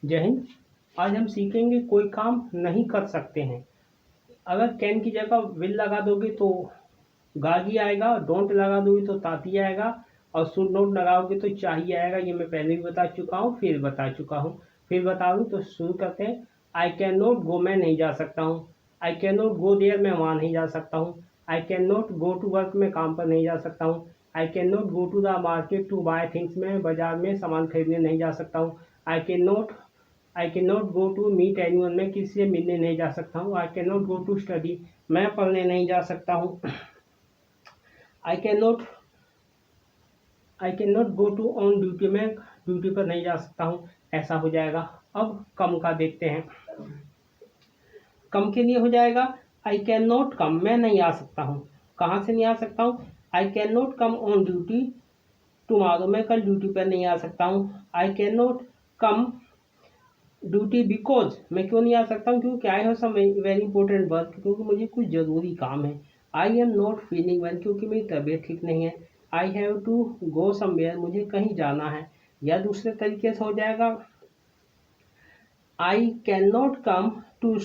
जय हिंद। आज हम सीखेंगे कोई काम नहीं कर सकते हैं। अगर कैन की जगह विल लगा दोगे तो गागी आएगा, डोंट लगा दोगे तो ताती आएगा, और शुड नोट लगाओगे तो चाहिए आएगा। ये मैं पहले भी बता चुका हूँ, फिर बता चुका हूँ, फिर बता दूँ। तो शुरू करते हैं। आई कैन नॉट गो, मैं नहीं जा सकता हूँ। I can not go there, मैं वहाँ नहीं जा सकता हूँ। I can not go to work, मैं काम पर नहीं जा सकता हूँ। I can not go to the market to buy things, मैं बाजार में सामान खरीदने नहीं जा सकता हूँ। I can not go to meet anyone, मैं किसी से मिलने नहीं जा सकता हूँ। I can not go to study, मैं पढ़ने नहीं जा सकता हूँ। I can not go to on duty, मैं ड्यूटी पर नहीं जा सकता हूँ। ऐसा हो जाएगा। अब कम का देखते हैं। कम के लिए हो जाएगा आई कैन नॉट कम, मैं नहीं आ सकता हूँ। कहाँ से नहीं आ सकता हूँ? I can not come on duty tomorrow, मैं कल ड्यूटी पर नहीं आ सकता हूँ। I can not come duty because, मैं क्यों नहीं आ सकता हूँ? क्योंकि I have some very important work, क्योंकि मुझे कुछ ज़रूरी काम है। I am not feeling well, क्योंकि मेरी तबीयत ठीक नहीं है। I have to go somewhere, मुझे कहीं जाना है। या दूसरे तरीके से हो जाएगा I can not come to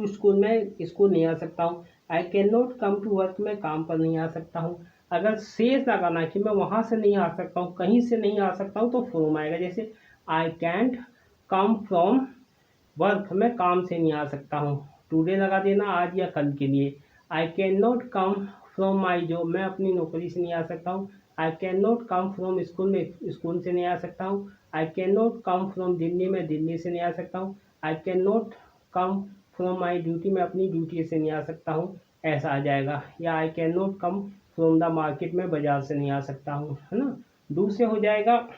school, मैं स्कूल नहीं आ सकता हूँ। I can not come to work, मैं काम पर नहीं आ सकता हूँ। अगर शेष लगाना कि मैं वहाँ से नहीं आ सकता हूँ, कहीं से नहीं आ सकता हूँ, तो फ्रॉम आएगा। जैसे I can't come from work, मैं काम से नहीं आ सकता हूँ। टुडे लगा देना, आज या कल के लिए। I can not come from my job, मैं अपनी नौकरी से नहीं आ सकता हूँ। I can not come from school, में स्कूल से नहीं आ सकता हूँ। I can not come from Delhi, में दिल्ली से नहीं आ सकता हूँ। I can not come from my duty, मैं अपनी ड्यूटी से नहीं आ सकता हूँ। ऐसा आ जाएगा। या आई can not come from the market, में बाजार से नहीं आ सकता हूँ, है ना। डू से हो जाएगा।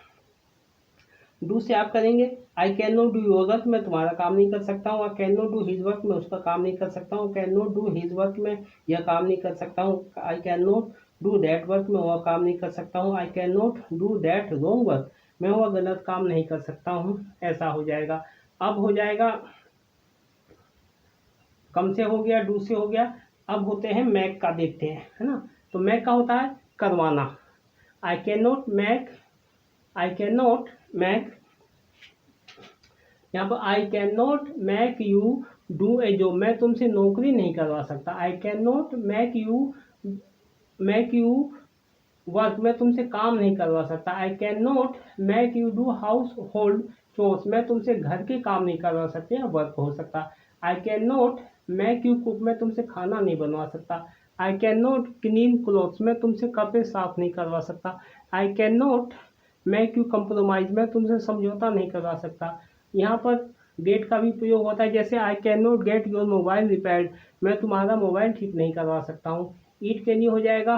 डू से आप करेंगे आई can not do your work, मैं तुम्हारा काम नहीं कर सकता हूँ। I can not do his work, मैं उसका काम नहीं कर सकता हूँ। Can not do his work, मैं यह काम नहीं कर सकता हूँ। I can not do that work, मैं वह काम नहीं कर सकता हूँ। I can not do that wrong work, मैं वह गलत काम नहीं कर सकता हूँ। ऐसा हो जाएगा। अब हो जाएगा, कम से हो गया, डू से हो गया। अब होते हैं मैक का, देखते हैं, है ना। तो मैक का होता है करवाना। आई कैन नॉट मैक, यहाँ पर I can not make you do a job, मैं तुमसे नौकरी नहीं करवा सकता। I can not make you work, मैं तुमसे काम नहीं करवा सकता। I can not make you do household chores, मैं तुमसे घर के काम नहीं करवा सकते, या वर्क हो सकता। I can not make you cook, मैं तुमसे खाना नहीं बनवा सकता। I can not clean clothes, मैं तुमसे कपड़े साफ नहीं करवा सकता। I can not make you compromise, मैं तुमसे समझौता नहीं करवा सकता। यहाँ पर गेट का भी प्रयोग होता है। जैसे आई can not get your mobile repaired, मैं तुम्हारा मोबाइल ठीक नहीं करवा सकता हूँ। ईट के लिए हो जाएगा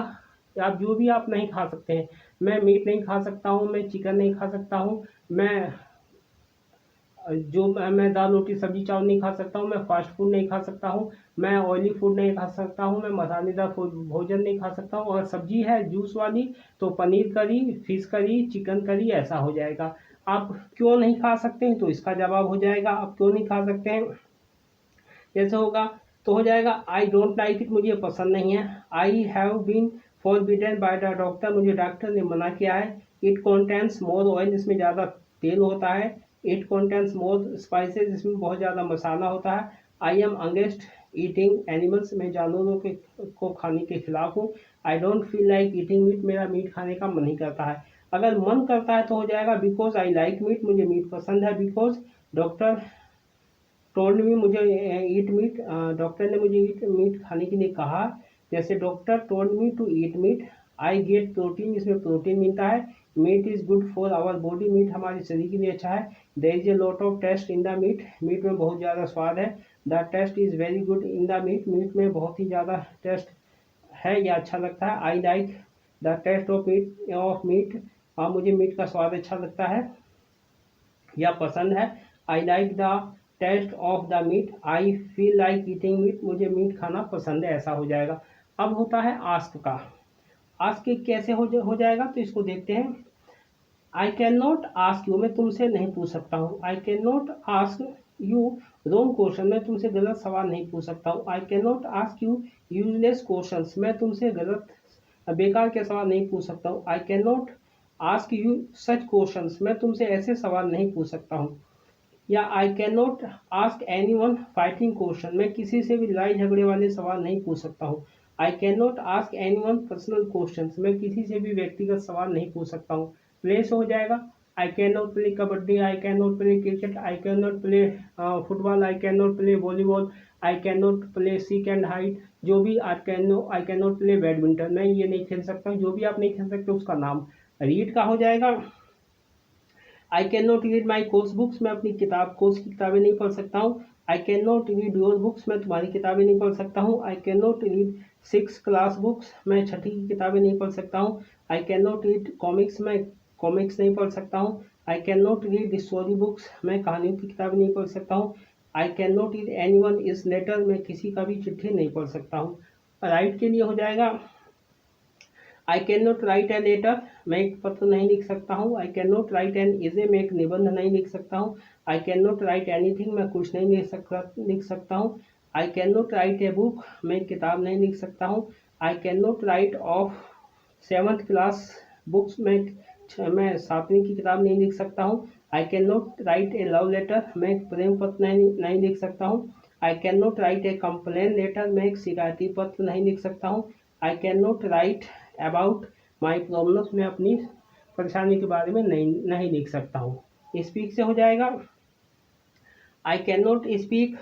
आप जो भी आप नहीं खा सकते हैं। मैं मीट नहीं खा सकता हूँ, मैं चिकन नहीं खा सकता हूँ, मैं दाल रोटी सब्जी चावल नहीं खा सकता हूँ, मैं फास्ट फूड नहीं खा सकता हूँ, मैं ऑयली फूड नहीं खा सकता हूँ, मैं मसालेदार भोजन नहीं खा सकता हूँ। और सब्जी है जूस वाली तो पनीर करी, फिश करी, चिकन करी, ऐसा हो जाएगा। आप क्यों नहीं खा सकते हैं, तो इसका जवाब हो जाएगा आप क्यों नहीं खा सकते हैं। जैसे होगा तो हो जाएगा आई डोंट लाइक इट, मुझे पसंद नहीं है। I have been forbidden by the doctor, मुझे डॉक्टर ने मना किया है। इट कॉन्टेंस मोर ऑयल, इसमें ज़्यादा तेल होता है। इट कॉन्टेंस मोर स्पाइसेस, इसमें बहुत ज़्यादा मसाला होता है। I am against eating animals, मैं जानवरों के को खाने के खिलाफ हूँ। I don't feel like eating meet, मेरा मीट खाने का मन नहीं करता है। अगर मन करता है तो हो जाएगा बिकॉज आई लाइक मीट, मुझे मीट पसंद है। बिकॉज डॉक्टर टोल्ड मी, मुझे ईट मीट, डॉक्टर ने मुझे ईट मीट खाने के लिए कहा। जैसे doctor told me to eat meat. I get protein, इसमें प्रोटीन मिलता है। Meat is good for our body, meat हमारे शरीर के लिए अच्छा है। There is a lot of taste in the meat, meat में बहुत ज़्यादा स्वाद है। The taste is very good in the meat, meat में बहुत ही ज़्यादा टेस्ट है या अच्छा लगता है। I like the taste of meat, हाँ मुझे मीट का स्वाद अच्छा लगता है या पसंद है। I like the taste of the meat, I feel like eating meat, मुझे मीट खाना पसंद है। ऐसा हो जाएगा। अब होता है आस्क का। आस्क कैसे हो जाएगा, तो इसको देखते हैं। I can not ask you, मैं तुमसे नहीं पूछ सकता हूँ। I can not ask you wrong question, मैं तुमसे गलत सवाल नहीं पूछ सकता हूँ। I can not ask you useless question, मैं तुमसे गलत बेकार के सवाल नहीं पूछ सकता हूँ। I can not ask you such question, मैं तुमसे ऐसे सवाल नहीं पूछ सकता हूँ। या आई can not ask any one fighting question, मैं किसी से भी लड़ाई झगड़े वाले सवाल नहीं पूछ सकता हूँ। I can not ask any one personal question, मैं किसी से भी व्यक्तिगत सवाल नहीं पूछ सकता हूँ। प्ले से हो जाएगा, I can not play kabaddi, I can not play cricket, I can not play football, I can not play volleyball, I can not play seek and height, जो भी आई कैन नॉट प्ले बैडमिंटन, मैं ये नहीं खेल सकता हूँ। जो भी आप नहीं खेल सकते उसका नाम। रीड का हो जाएगा, I can not read my course books, मैं अपनी कोर्स की किताबें नहीं पढ़ सकता हूँ। I can not read your books, मैं तुम्हारी किताबें नहीं पढ़ सकता हूँ। I can not read 6th class books, मैं छठी की किताबें नहीं पढ़ सकता हूँ। I can not read comics, मैं कॉमिक्स नहीं पढ़ सकता हूँ। I can not read story books, मैं कहानियों की किताबें नहीं पढ़ सकता हूँ। I can not read anyone is letter, मैं किसी का भी चिट्ठी नहीं पढ़ सकता हूँ। राइट के लिए हो जाएगा, I can not write a letter, मैं एक पत्र नहीं लिख सकता हूँ। I can not write an essay, मैं एक निबंध नहीं लिख सकता हूँ। I can not write anything, मैं कुछ नहीं लिख सकता हूँ। I can not write a book, मैं एक किताब नहीं लिख सकता हूँ। I can not write of 7th class books, मैं 7वीं की किताब नहीं लिख सकता हूँ। I can not write a love letter, मैं एक प्रेम पत्र नहीं लिख सकता हूँ। I can not write a complain letter, मैं एक शिकायती पत्र नहीं लिख सकता हूँ। I can not write about my problems, मैं अपनी परेशानी के बारे में नहीं लिख सकता हूँ। स्पीक से हो जाएगा, I can not speak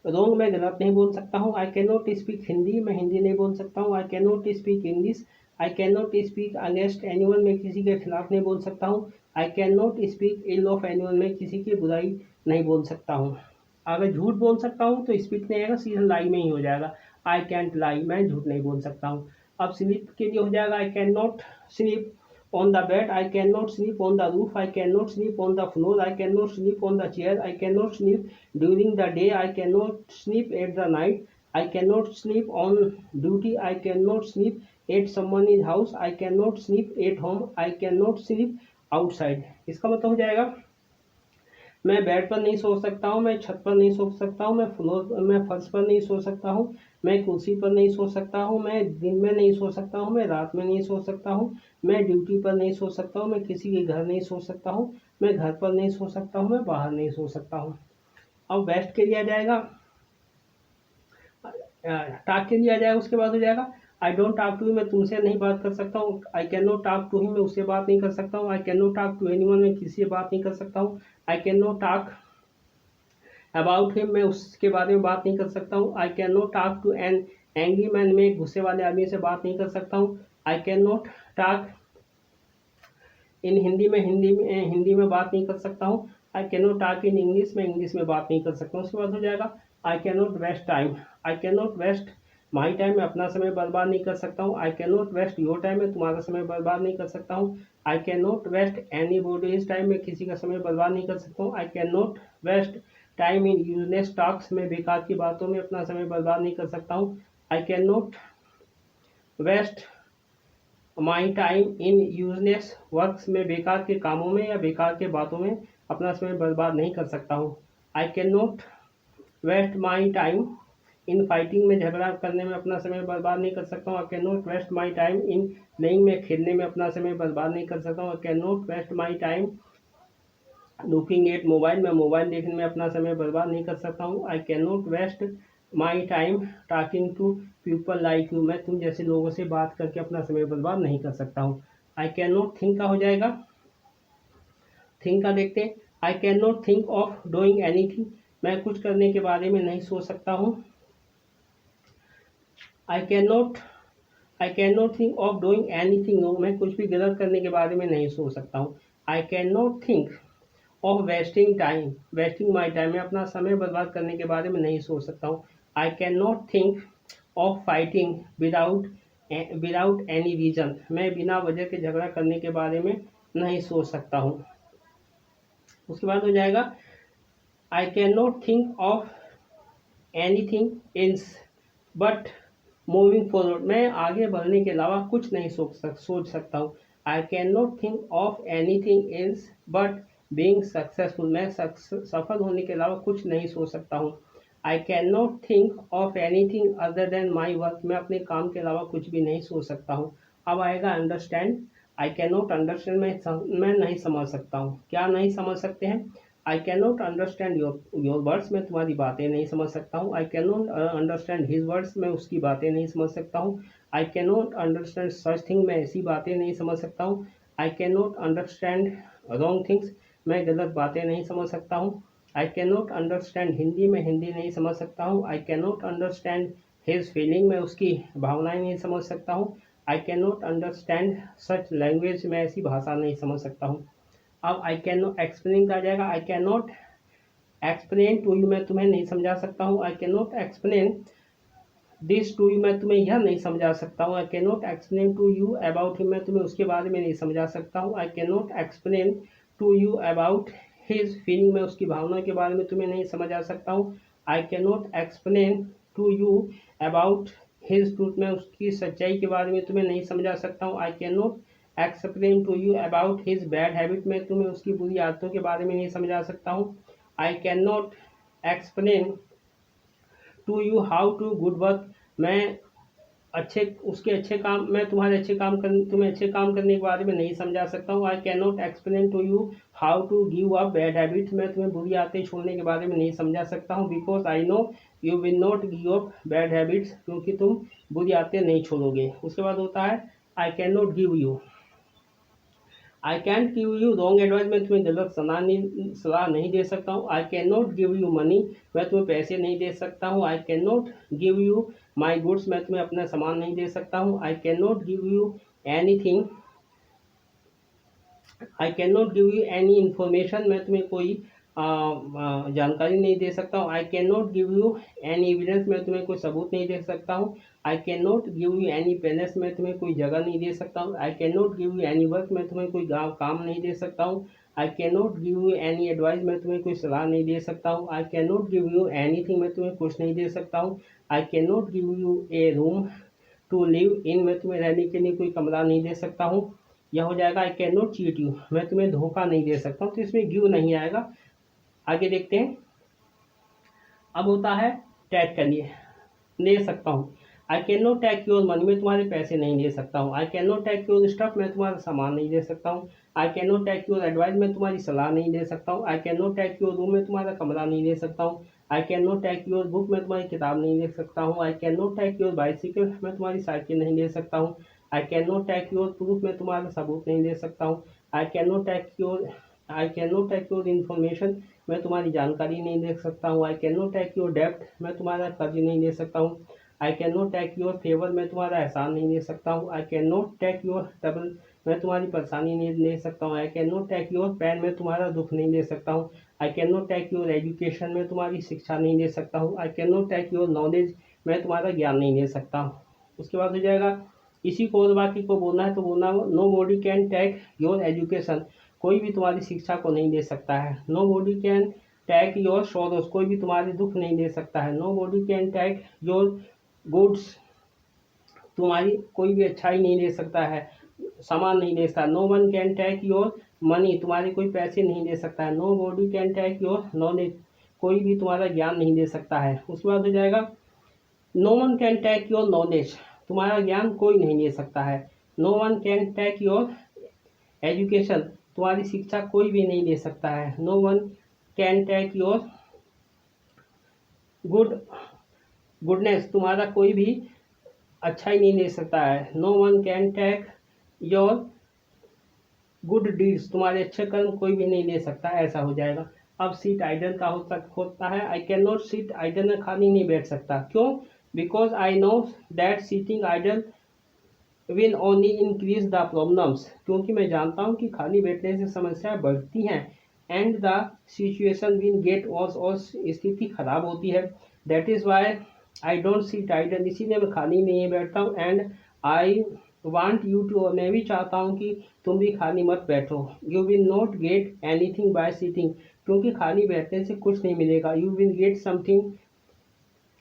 wrong, मैं गलत नहीं बोल सकता हूँ। I can not speak Hindi, मैं हिंदी नहीं बोल सकता हूँ। I can not speak English, I can not speak against anyone, मैं किसी के खिलाफ नहीं बोल सकता हूँ। I can not speak ill of anyone, मैं किसी की बुराई नहीं बोल सकता हूँ। अगर झूठ बोल सकता हूँ तो स्पीक नहीं आएगा, सीधा लाई में ही हो जाएगा। आई कैंट लाई, मैं झूठ नहीं बोल सकता हूँ। अब स्लीप के लिए हो जाएगा, I can not sleep on the bed, I cannot sleep on the roof, I cannot sleep on the floor, I cannot sleep on the chair, I cannot sleep during the day, I cannot sleep at the night, I cannot sleep on duty, I cannot sleep at someone's house, I cannot sleep at home, I cannot sleep outside। इसका मतलब हो जाएगा, मैं bed पर नहीं सो सकता हूँ, मैं छत पर नहीं सो सकता हूँ, मैं फर्श पर नहीं सो सकता हूँ, मैं कुर्सी पर नहीं सो सकता हूँ, मैं दिन में नहीं सो सकता हूँ, मैं रात में नहीं सो सकता हूँ, मैं ड्यूटी पर नहीं सो सकता हूँ, मैं किसी के घर नहीं सो सकता हूँ, मैं घर पर नहीं सो सकता हूँ, मैं बाहर नहीं सो सकता हूँ। अब वेस्ट के लिए आ जाएगा, टाक के लिए आ जाएगा, उसके बाद हो जाएगा, आई डोंट टॉक टू, मैं तुमसे नहीं बात कर सकता हूँ। I can not talk to him, मैं उससे बात नहीं कर सकता हूँ। I can not talk to anyone, मैं किसी से बात नहीं कर सकता हूँ। I can not talk about him, मैं उसके बारे में बात नहीं कर सकता हूँ। I can not talk to an angry man, मैं एक गुस्से वाले आदमी से बात नहीं कर सकता हूँ। I can not talk in Hindi में हिंदी में बात नहीं कर सकता हूँ। I can not talk in English, में इंग्लिश में बात नहीं कर सकता हूँ। उसके बाद हो जाएगा, I can not waste time, I can not waste my time, मैं अपना समय बर्बाद नहीं कर सकता हूँ। I can not waste your time, मैं तुम्हारा समय बर्बाद नहीं कर सकता हूँ। I can not waste anybody's time, मैं किसी का समय बर्बाद नहीं कर सकता हूँ। I can not waste time in useless talks, में बेकार की बातों में अपना समय बर्बाद नहीं कर सकता हूँ। I can not waste my time in useless works, में बेकार के कामों में या बेकार के बातों में अपना समय बर्बाद नहीं कर सकता हूँ। I can not waste my time in fighting, में झगड़ा करने में अपना समय बर्बाद नहीं कर सकता हूँ। I can not waste my time in playing, में खेलने में अपना समय बर्बाद नहीं कर सकता हूँ। I can not waste my time looking at mobile, में मोबाइल देखने में अपना समय बर्बाद नहीं कर सकता हूँ। I can not waste my time talking to people like you, मैं तुम जैसे लोगों से बात करके अपना समय बर्बाद नहीं कर सकता हूँ। आई कैन नॉट थिंक का हो जाएगा, थिंक का देखते हैं, I can not think of doing anything, मैं कुछ करने के बारे में नहीं सोच सकता हूँ। I can not think of doing anything no, मैं कुछ भी गलत करने के बारे में नहीं सोच सकता हूँ। I can not think of wasting my time, मैं अपना समय बर्बाद करने के बारे में नहीं सोच सकता हूँ। I can not think of fighting without any reason, मैं बिना वजह के झगड़ा करने के बारे में नहीं सोच सकता हूँ। उसके बाद हो जाएगा, I can not think of anything else but moving forward, मैं आगे बढ़ने के अलावा कुछ नहीं सोच सकता हूँ। I can not think of anything else but being successful, मैं सफल होने के अलावा कुछ नहीं सोच सकता हूँ। I can not think of anything other than my work, मैं अपने काम के अलावा कुछ भी नहीं सोच सकता हूँ। अब आएगा understand, I can not understand, मैं नहीं समझ सकता हूँ। क्या नहीं समझ सकते हैं, I can not understand your words, मैं तुम्हारी बातें नहीं समझ सकता हूँ। I can not understand his words, मैं उसकी बातें नहीं समझ सकता हूँ। I can not understand such thing, मैं ऐसी बातें नहीं समझ सकता हूँ। I can not understand wrong things, मैं गलत बातें नहीं समझ सकता हूँ। I can not understand Hindi, मैं हिंदी नहीं समझ सकता हूँ। I can not understand his feeling, मैं उसकी भावनाएं नहीं समझ सकता हूँ। I can not understand such language, मैं ऐसी भाषा नहीं समझ सकता हूँ। अब आई कैन नॉट एक्सप्लेन का आ जाएगा। I can not explain to you, मैं तुम्हें नहीं समझा सकता हूँ। I can not explain this to you, मैं तुम्हें यह नहीं समझा सकता हूँ। I can not explain to you about him, मैं तुम्हें उसके बारे में नहीं समझा सकता हूँ। I can not explain to you about his feeling, मैं उसकी भावना के बारे में तुम्हें नहीं समझा सकता हूँ। I can not explain to you about his truth, मैं उसकी सच्चाई के बारे में तुम्हें नहीं समझा सकता हूँ। I can not explain to you about his bad habit, मैं तुम्हें उसकी बुरी आदतों के बारे में नहीं समझा सकता हूँ। I can not explain to you how to good work, मैं तुम्हारे अच्छे काम करने तुम्हें अच्छे काम करने के बारे में नहीं समझा सकता हूँ। I can not explain to you how to give up bad habits, मैं तुम्हें बुरी आदतें छोड़ने के बारे में नहीं समझा सकता हूँ। Because I no you will not give up bad habits, क्योंकि तुम बुरी आदतें नहीं छोड़ोगे। उसके बाद होता है I can not give you, I can't give you wrong advice, मैं तुम्हें गलत सलाह नहीं दे सकता हूँ। I can not give you money, मैं तुम्हें पैसे नहीं दे सकता हूँ। I can not give you my goods, मैं तुम्हें अपना सामान नहीं दे सकता हूँ। I can not give you anything, I can not give you any information, मैं तुम्हें कोई जानकारी नहीं दे सकता हूँ। I can not give you any evidence, मैं तुम्हें कोई सबूत नहीं दे सकता हूँ। I can not give you any palace, मैं तुम्हें कोई जगह नहीं दे सकता हूँ। I can not give you any work, मैं तुम्हें कोई काम नहीं दे सकता हूँ। I can not give you any advice, मैं तुम्हें कोई सलाह नहीं दे सकता हूँ। I can not give you anything, मैं तुम्हें कुछ नहीं दे सकता हूँ। I can not give you a room to live in, मैं तुम्हें रहने के लिए कोई कमरा नहीं दे सकता हूँ। यह हो जाएगा I can not cheat you, मैं तुम्हें धोखा नहीं दे सकता हूँ, तो इसमें गिव नहीं आएगा। आगे देखते हैं। अब होता है टैग करनिए, ले सकता हूँ। I can not take your money, मैं तुम्हारे पैसे नहीं दे सकता हूँ। I can not take your stuff, मैं तुम्हारा सामान नहीं दे सकता हूँ। I can not take your advice, मैं तुम्हारी सलाह नहीं दे सकता हूँ। I can not take your room, मैं तुम्हारा कमरा नहीं दे सकता हूँ। I can not take your book, मैं तुम्हारी किताब नहीं दे सकता हूँ। I can not take your bicycle, मैं तुम्हारी साइकिल नहीं दे सकता हूँ। I can not take your proof, मैं तुम्हारा सबूत नहीं दे सकता हूँ। I can not take your information, मैं तुम्हारी जानकारी नहीं दे सकता हूँ। I can not take your डेप्ट, मैं तुम्हारा कर्ज नहीं दे सकता हूँ। I can not take your favour, मैं तुम्हारा एहसान नहीं दे सकता हूँ। I can not take your trouble, मैं तुम्हारी परेशानी नहीं दे सकता हूँ। I can not take your pain, मैं तुम्हारा दुख नहीं दे सकता हूँ। I can not take your education, मैं तुम्हारी शिक्षा नहीं दे सकता हूँ। I can not take your knowledge, मैं तुम्हारा ज्ञान नहीं दे सकता हूँ। उसके बाद हो जाएगा, इसी को और बाकी को बोलना है तो बोलना nobody can take your education, कोई भी तुम्हारी शिक्षा को नहीं दे सकता है। Nobody can take your sorrows, कोई भी तुम्हारे दुख नहीं दे सकता है। Nobody can take your goods, तुम्हारी कोई भी अच्छाई नहीं दे सकता है, सामान नहीं दे सकता। No one can take your money, तुम्हारे कोई पैसे नहीं दे सकता है। Nobody can take your knowledge, कोई भी तुम्हारा ज्ञान नहीं दे सकता है। उसके बाद हो जाएगा no one can take your knowledge, तुम्हारा ज्ञान कोई नहीं दे सकता है। No one can take your education, तुम्हारी शिक्षा कोई भी नहीं दे सकता है। No one can take your goodness, तुम्हारा कोई भी अच्छा ही नहीं दे सकता है। No one can take your good deeds, तुम्हारे अच्छे कर्म कोई भी नहीं दे सकता, ऐसा हो जाएगा। अब सीट आइडल का होता है I can not sit idle, में खाली नहीं बैठ सकता। क्यों? Because I know that sitting idle will only increase the problems, क्योंकि मैं जानता हूँ कि खाली बैठने से समस्याएं बढ़ती हैं। And the situation will get worse, और स्थिति खराब होती है। That is why I don't sit idle, इसीलिए मैं खाली नहीं बैठता हूँ। And I want you to, और मैं भी चाहता हूँ कि तुम भी खाली मत बैठो। You will not get anything by sitting, क्योंकि खाली बैठने से कुछ नहीं मिलेगा। You will get something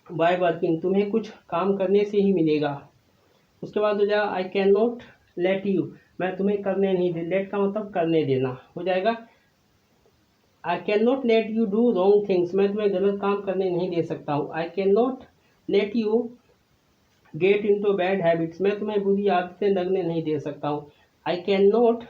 by working, तुम्हें कुछ काम करने से ही मिलेगा। उसके बाद हो जाएगा I can not let you, मैं तुम्हें करने नहीं दे, लेट का मतलब करने देना हो जाएगा। I can not let you do wrong things, मैं तुम्हें गलत काम करने नहीं दे सकता हूँ। I can not let you get into bad habits, मैं तुम्हें बुरी आदतें लगने नहीं दे सकता हूँ। I can not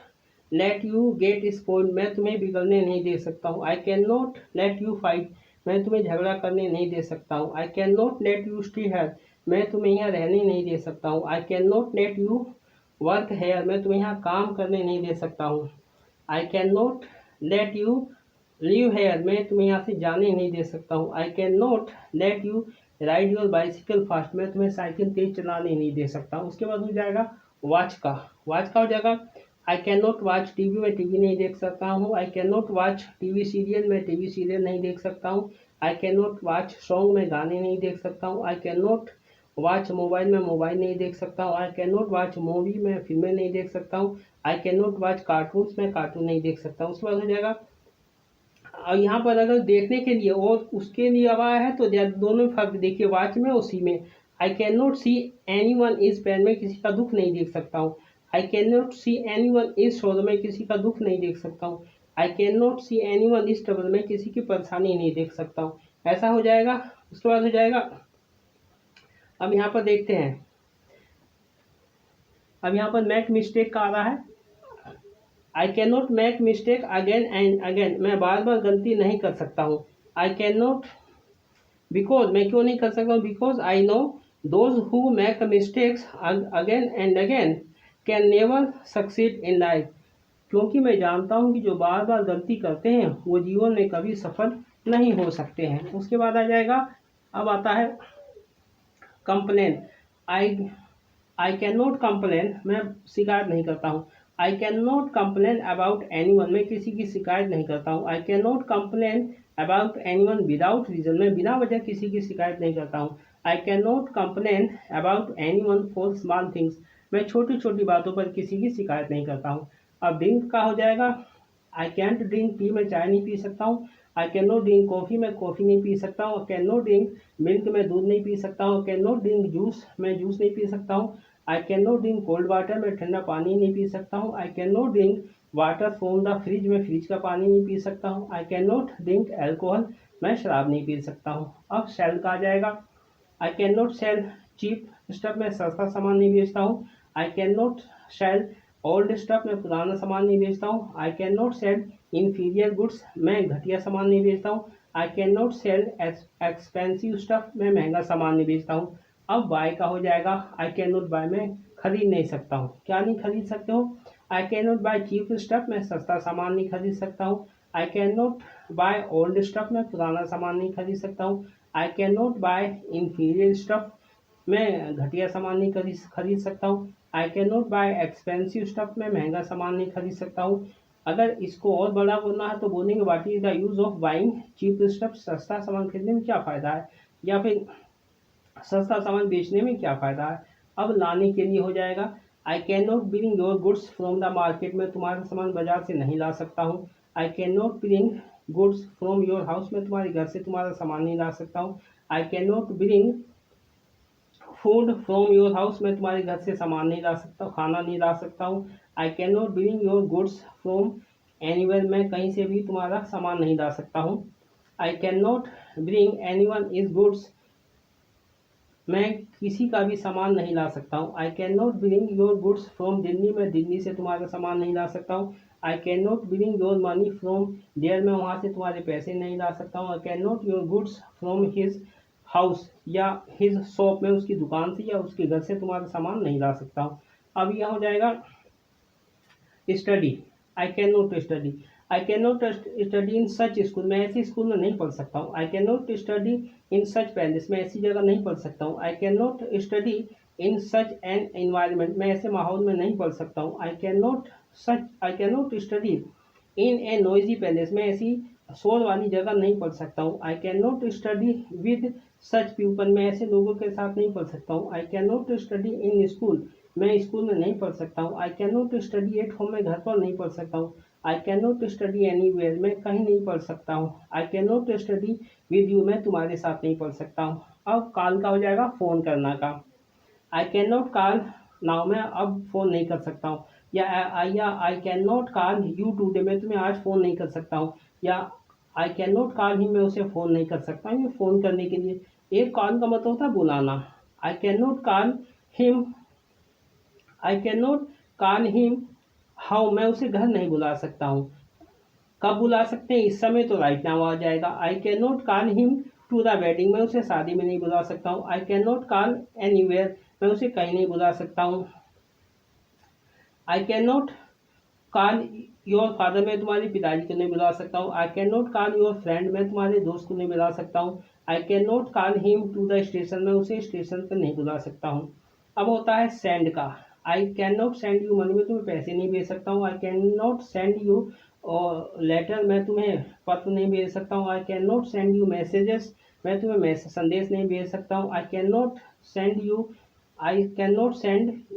let you get spoiled, मैं तुम्हें बिगड़ने नहीं दे सकता हूँ। I can not let you fight, मैं तुम्हें झगड़ा करने नहीं दे सकता हूँ। I can not let you stay here, मैं तुम्हें यहाँ रहने नहीं दे सकता हूँ। I can not let you work here, मैं तुम्हें यहाँ काम करने नहीं दे सकता हूँ। I can not let you leave here, मैं तुम्हें यहाँ से जाने नहीं दे सकता हूँ। I can not let you ride your bicycle fast, मैं तुम्हें साइकिल तेज चलाने नहीं दे सकता हूँ। उसके बाद हो जाएगा वॉच का। वॉच का हो जाएगा I can not watch TV, मैं टीवी नहीं देख सकता हूँ। I can not watch TV serial, मैं टीवी सीरियल नहीं देख सकता हूँ। I can not watch song, मैं गाने नहीं देख सकता हूँ। I can not watch mobile, मैं मोबाइल नहीं देख सकता हूँ। I can not watch movie, मैं फिल्में नहीं देख सकता हूँ। I can not watch cartoons, मैं कार्टून नहीं देख सकता हूँ। उसके बाद हो जाएगा और यहाँ पर अगर देखने के लिए और उसके लिए अब आया है तो दोनों में फर्क देखिए, वॉच में उसी में। I can not see anyone is pain, मैं किसी का दुख नहीं देख सकता हूँ। I can not see anyone is sorrow, मैं किसी का दुख नहीं देख सकता हूँ। I can not see anyone is trouble, मैं किसी की परेशानी नहीं देख सकता हूँ। ऐसा हो जाएगा। उसके बाद हो जाएगा अब यहाँ पर देखते हैं, अब यहाँ पर मेक मिस्टेक का आ रहा है। I can not make mistake again and again, मैं बार बार गलती नहीं कर सकता हूँ। आई कैन नॉट बिकॉज, मैं क्यों नहीं कर सकता हूँ, because I know those who make mistakes again and again can never succeed in life, क्योंकि मैं जानता हूँ कि जो बार बार गलती करते हैं वो जीवन में कभी सफल नहीं हो सकते हैं। उसके बाद आ जाएगा, अब आता है complain. I I can not complain, मैं शिकायत नहीं करता हूँ। I can not complain about anyone, मैं किसी की शिकायत नहीं करता हूँ। I can not complain about anyone without reason, मैं बिना वजह किसी की शिकायत नहीं करता हूँ। I can not complain about anyone for small things, मैं छोटी छोटी बातों पर किसी की शिकायत नहीं करता हूँ। अब ड्रिंक का हो जाएगा। आई कैंट ड्रिंक टी, मैं चाय नहीं पी सकता हूँ। I can not drink coffee, मैं कॉफ़ी नहीं पी सकता हूँ। कैन नॉट ड्रिंक मिल्क, मैं दूध नहीं पी सकता हूँ। कैन नॉट ड्रिंक जूस, मैं जूस नहीं पी सकता हूँ। I can not drink cold water, मैं ठंडा पानी नहीं पी सकता हूँ। I can not drink water from the fridge, मैं फ्रिज का पानी नहीं पी सकता हूँ। I can not drink alcohol, मैं शराब नहीं पी सकता हूँ। अब सेल का आ जाएगा। I can not sell cheap stuff, मैं सस्ता सामान नहीं बेचता हूँ। I can not sell old stuff, मैं पुराना सामान नहीं बेचता हूँ। I can not sell inferior goods, मैं घटिया सामान नहीं बेचता हूँ। I can not sell expensive stuff, मैं महंगा सामान नहीं बेचता हूँ। अब बाय का हो जाएगा। आई कैन नॉट बाय, मैं खरीद नहीं सकता हूँ। क्या नहीं खरीद सकते हो? I can not buy cheap stuff, मैं सस्ता सामान नहीं खरीद सकता हूँ। I can not buy old stuff, मैं पुराना सामान नहीं खरीद सकता हूँ। I can not buy inferior stuff, मैं घटिया सामान नहीं खरीद सकता हूँ। I can not buy expensive stuff, मैं महंगा सामान नहीं खरीद सकता हूँ। अगर इसको और बड़ा बोलना है तो बोलेंगे what is the use of buying cheap stuff, सस्ता सामान खरीदने में क्या फ़ायदा है, या फिर सस्ता सामान बेचने में क्या फ़ायदा है। अब लाने के लिए हो जाएगा। I can not bring your goods from the market, मैं तुम्हारा सामान बाजार से नहीं ला सकता हूँ। I can not bring goods from your house, मैं तुम्हारे घर से तुम्हारा सामान नहीं ला सकता हूँ। I can not bring food from your house, मैं तुम्हारे घर से सामान नहीं ला सकता, खाना नहीं ला सकता हूँ। I can not bring your goods from anywhere, मैं कहीं से भी तुम्हारा सामान नहीं ला सकता हूँ। I can not bring anyone is goods, मैं किसी का भी सामान नहीं ला सकता हूँ। I can not bring your goods from Delhi, मैं दिल्ली से तुम्हारा सामान नहीं ला सकता हूँ। I can not bring your money from there, मैं वहाँ से तुम्हारे पैसे नहीं ला सकता हूँ। I can not your goods from his house या हिज शॉप, में उसकी दुकान से या उसके घर से तुम्हारा सामान नहीं ला सकता हूँ। अब यह हो जाएगा study. I can not study, I can not study in such school, मैं ऐसी स्कूल में नहीं पढ़ सकता हूँ। I can not study in such palace, मैं ऐसी जगह नहीं पढ़ सकता हूँ। I can not study in such an environment, मैं ऐसे माहौल में नहीं पढ़ सकता हूँ। I can not study in A noisy palace, मैं ऐसी शोर वाली जगह नहीं पढ़ सकता हूँ। I can not study with such people, मैं ऐसे लोगों के साथ नहीं पढ़ सकता हूँ। I can not study in school, मैं स्कूल में नहीं पढ़ सकता हूँ। I can not study at home, मैं घर पर नहीं पढ़ सकता हूँ। I can not study anywhere, मैं कहीं नहीं पढ़ सकता हूँ। I can not study with you, मैं तुम्हारे साथ नहीं पढ़ सकता हूँ। अब कॉल का हो जाएगा फ़ोन करना का। I can not call now, मैं अब फ़ोन नहीं कर सकता हूँ। या आई can not call you today, मैं तुम्हें आज फ़ोन नहीं कर सकता हूँ। या आई कैन नॉट कॉल हिम, मैं उसे फ़ोन नहीं कर सकता हूँ। ये फ़ोन करने के लिए एक कॉल का मतलब होता है बुलाना। आई can not call him, I can not call him how, मैं उसे घर नहीं बुला सकता हूँ। कब बुला सकते हैं, इस समय तो राइट नाउ आ जाएगा। I can not call him to the wedding, मैं उसे शादी में नहीं बुला सकता हूँ। I can not call anywhere, मैं उसे कहीं नहीं बुला सकता हूँ। I can not call your father, मैं तुम्हारे पिताजी को नहीं बुला सकता हूँ। I can not call your friend, मैं तुम्हारे दोस्त को नहीं बुला सकता हूँ। I can not call him to the station, मैं उसे स्टेशन पर नहीं बुला सकता हूँ। अब होता है सेंड का। I can not send you money, मैं तुम्हें पैसे नहीं भेज सकता हूँ। I can not send you और लेटर, मैं तुम्हें पत्र नहीं भेज सकता हूँ। I can not send you messages, मैं तुम्हें संदेश नहीं भेज सकता हूँ। I can not send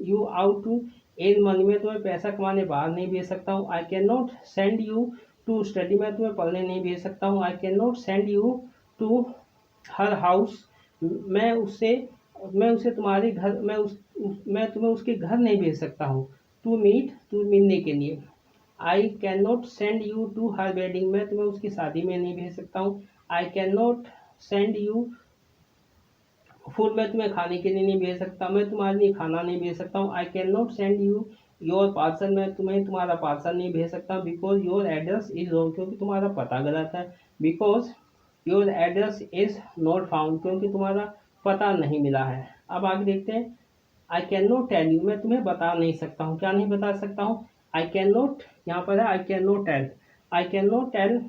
you out to age money, में तुम्हें पैसा कमाने बाहर नहीं भेज सकता हूँ। I can not send you to study, मैं तुम्हें पढ़ने नहीं भेज सकता हूँ। I can not send you to her house, मैं उससे मैं उसे तुम्हारे घर मैं तुम्हें उसके घर नहीं भेज सकता हूँ। टू मीट, टू मिलने के लिए। I can not send you to her wedding, मैं तुम्हें उसकी शादी में नहीं भेज सकता हूँ। I can not send you food, मैं तुम्हें खाने के लिए नहीं भेज सकता, मैं तुम्हारे लिए खाना नहीं भेज सकता हूँ। I can not send you your parcel, मैं तुम्हें तुम्हारा पार्सल नहीं भेज सकता। Because your address is wrong, क्योंकि तुम्हारा पता गलत है। Because your address is not found, क्योंकि तुम्हारा पता नहीं मिला है। अब आगे देखते हैं। I can not tell you, मैं तुम्हें बता नहीं सकता हूँ। क्या नहीं बता सकता हूँ? आई कैन नॉट, यहाँ पर है I can not tell. I can not tell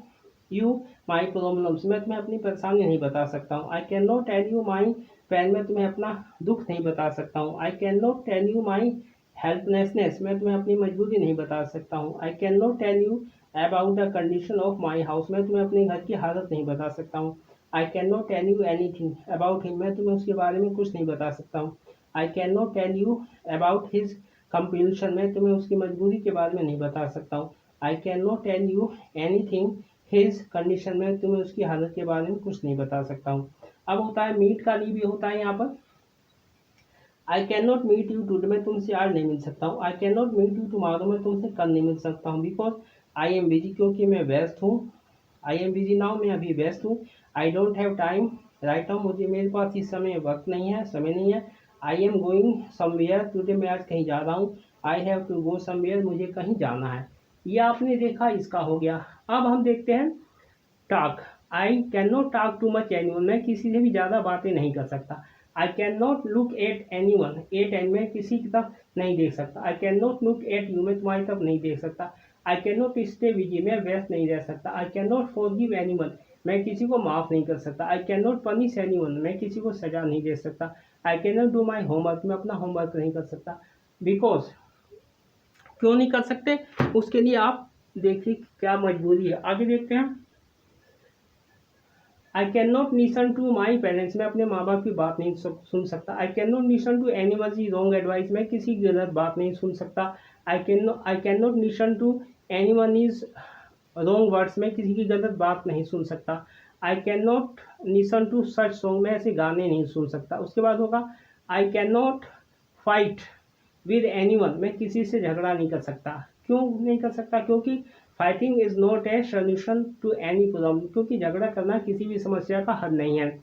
you my problems, मैं तुम्हें अपनी परेशानी नहीं बता सकता हूँ। I can not tell you my pain, मैं तुम्हें अपना दुख नहीं बता सकता हूँ। I can not tell you my helplessness, मैं तुम्हें अपनी मजबूरी नहीं बता सकता हूँ। I can not tell you about the condition of my house, मैं तुम्हें अपने घर की हालत नहीं बता सकता हूँ। I can not tell you anything about him, मैं तुम्हें उसके बारे में कुछ नहीं बता सकता हूँ। I can not tell you about his compulsion, मैं तुम्हें उसकी मजबूरी के बारे में नहीं बता सकता हूँ। I can not tell you anything his condition, में तुम्हें उसकी हालत के बारे में कुछ नहीं बता सकता हूँ। अब होता है मीट का ली भी होता है यहाँ पर। I can not meet you today, मैं तुमसे आज नहीं मिल सकता हूँ। I can not meet you tomorrow, मैं तुमसे कल नहीं मिल सकता हूँ। बिकॉज आई एम बिजी, क्योंकि मैं व्यस्त हूँ। आई एम बिजी नाउ, मैं अभी व्यस्त हूँ। I don't have time right now, मुझे मेरे पास इस समय वक्त नहीं है, समय नहीं है। I am going somewhere today, मैं आज कहीं जा रहा हूँ। I have to go somewhere, मुझे कहीं जाना है। ये आपने देखा, इसका हो गया। अब हम देखते हैं talk. I can not talk too much anyone, मैं किसी से भी ज़्यादा बातें नहीं कर सकता। I can not look at anyone, मैं किसी की तरफ नहीं देख सकता। I can not look at you, मैं तुम्हारी तरफ नहीं देख सकता। I can not stay busy, मैं व्यस्त नहीं रह सकता। I can not forgive anyone, मैं किसी को माफ़ नहीं कर सकता। I can not punish anyone, मैं किसी को सजा नहीं दे सकता। I can not do my homework, मैं अपना होमवर्क नहीं कर सकता। बिकॉज, क्यों नहीं कर सकते, उसके लिए आप देखिए क्या मजबूरी है। आगे देखते हैं। I can not listen to my parents, मैं अपने माँ बाप की बात नहीं सुन सकता। I can not listen to anyone की रॉन्ग एडवाइस, मैं किसी की गलत बात नहीं सुन सकता। I can not listen to anyone is wrong words, मैं किसी की गलत बात नहीं सुन सकता। I can not listen to such song, मैं ऐसे गाने नहीं सुन सकता। उसके बाद होगा आई can not fight with anyone, मैं किसी से झगड़ा नहीं कर सकता। क्यों नहीं कर सकता? क्योंकि fighting is not a solution to any problem, क्योंकि झगड़ा करना किसी भी समस्या का हल नहीं है।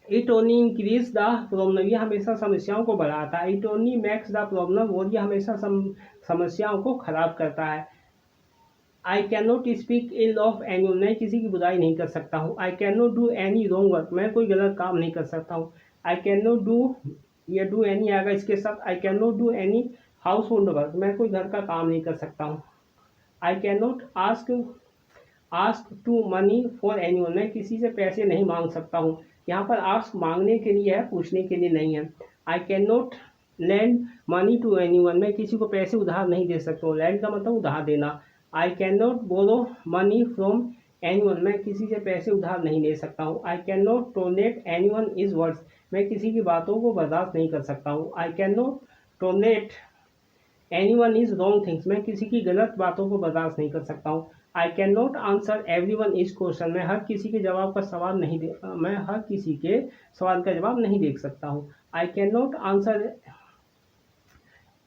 It only increase the problem, ये हमेशा समस्याओं को बढ़ाता है। It only makes the problem, और ये हमेशा समस्याओं को खराब करता है। I can not speak ill of anyone, मैं किसी की बुराई नहीं कर सकता हूँ। I can not do any wrong work, मैं कोई गलत काम नहीं कर सकता हूँ। आई कैन नॉट डू, ये डू एनी आएगा इसके साथ। I can not do any household work, मैं कोई घर का काम नहीं कर सकता हूँ। I can not ask to money for anyone, मैं किसी से पैसे नहीं मांग सकता हूँ। यहाँ पर आस्क मांगने के लिए है, पूछने के लिए नहीं है। I can not lend money to anyone, मैं किसी को पैसे उधार नहीं दे सकता हूँ। लैंड का मतलब उधार देना। I can not borrow money from anyone, मैं किसी से पैसे उधार नहीं ले सकता हूँ। I can not tolerate anyone is words, मैं किसी की बातों को बर्दाश्त नहीं कर सकता हूँ। I can not tolerate anyone is wrong things, मैं किसी की गलत बातों को बर्दाश्त नहीं कर सकता हूँ। I can not answer everyone is question, मैं हर किसी के जवाब का सवाल नहीं दे मैं हर किसी के सवाल का जवाब नहीं देख सकता हूँ। I can not answer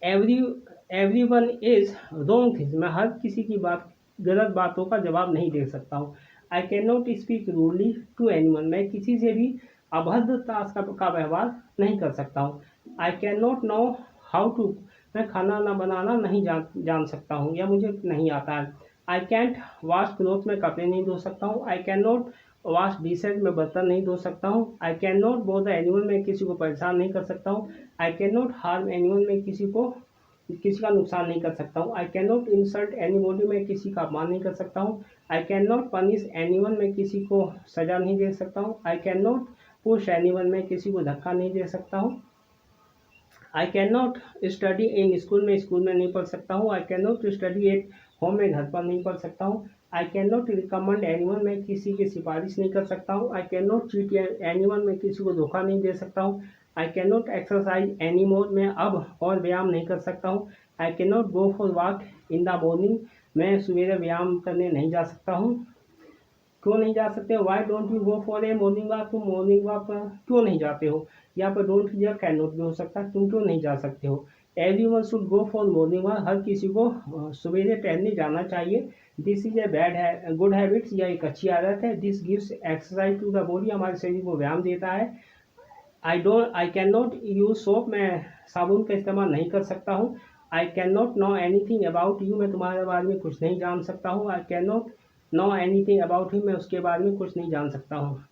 everyone is wrong things, मैं हर किसी की गलत बातों का जवाब नहीं दे सकता हूँ। I can not speak rudely to anyone, मैं किसी से भी अभद्रता का व्यवहार नहीं कर सकता हूँ। I can not know how to मैं खाना ना बनाना नहीं जान सकता हूँ या मुझे नहीं आता है। आई कैंट वॉश क्लोथ, मैं कपड़े नहीं धो सकता हूँ। I can not wash dishes, मैं बर्तन नहीं धो सकता हूँ। I can not both the animal, मैं किसी को परेशान नहीं कर सकता हूँ। I can not harm animal, मैं किसी का नुकसान नहीं कर सकता हूँ। I can not insult anybody, मैं किसी का अपमान नहीं कर सकता हूँ। I can not punish anyone, मैं किसी को सजा नहीं दे सकता हूँ। I can not push anyone, मैं किसी को धक्का नहीं दे सकता हूँ। I can not study in school, में स्कूल में नहीं पढ़ सकता हूँ। I can not study at home, में घर पर नहीं पढ़ सकता हूँ। I can not recommend anyone, मैं किसी की सिफारिश नहीं कर सकता हूँ। I can not cheat anyone, मैं किसी को धोखा नहीं दे सकता हूँ। I can not exercise any more, मैं अब और व्यायाम नहीं कर सकता हूँ। I can not go for walk in the morning, मैं सवेरे व्यायाम करने नहीं जा सकता हूँ। क्यों नहीं जा सकते हो? Why don't you go for a morning walk, तुम मॉर्निंग वॉक पर क्यों नहीं जाते हो? यहाँ पर डोंट या कैन नॉट भी हो सकता है, तुम क्यों नहीं जा सकते हो? Everyone should go for morning walk, हर किसी को सवेरे टहलने जाना चाहिए। This is a good habits, यह एक अच्छी आदत है। This gives exercise to the body, हमारे शरीर को व्यायाम देता है। I can not use soap, मैं साबुन का इस्तेमाल नहीं कर सकता हूँ। I can not know anything about you, मैं तुम्हारे बारे में कुछ नहीं जान सकता हूँ। I can not know anything about him, मैं उसके बारे में कुछ नहीं जान सकता हूँ।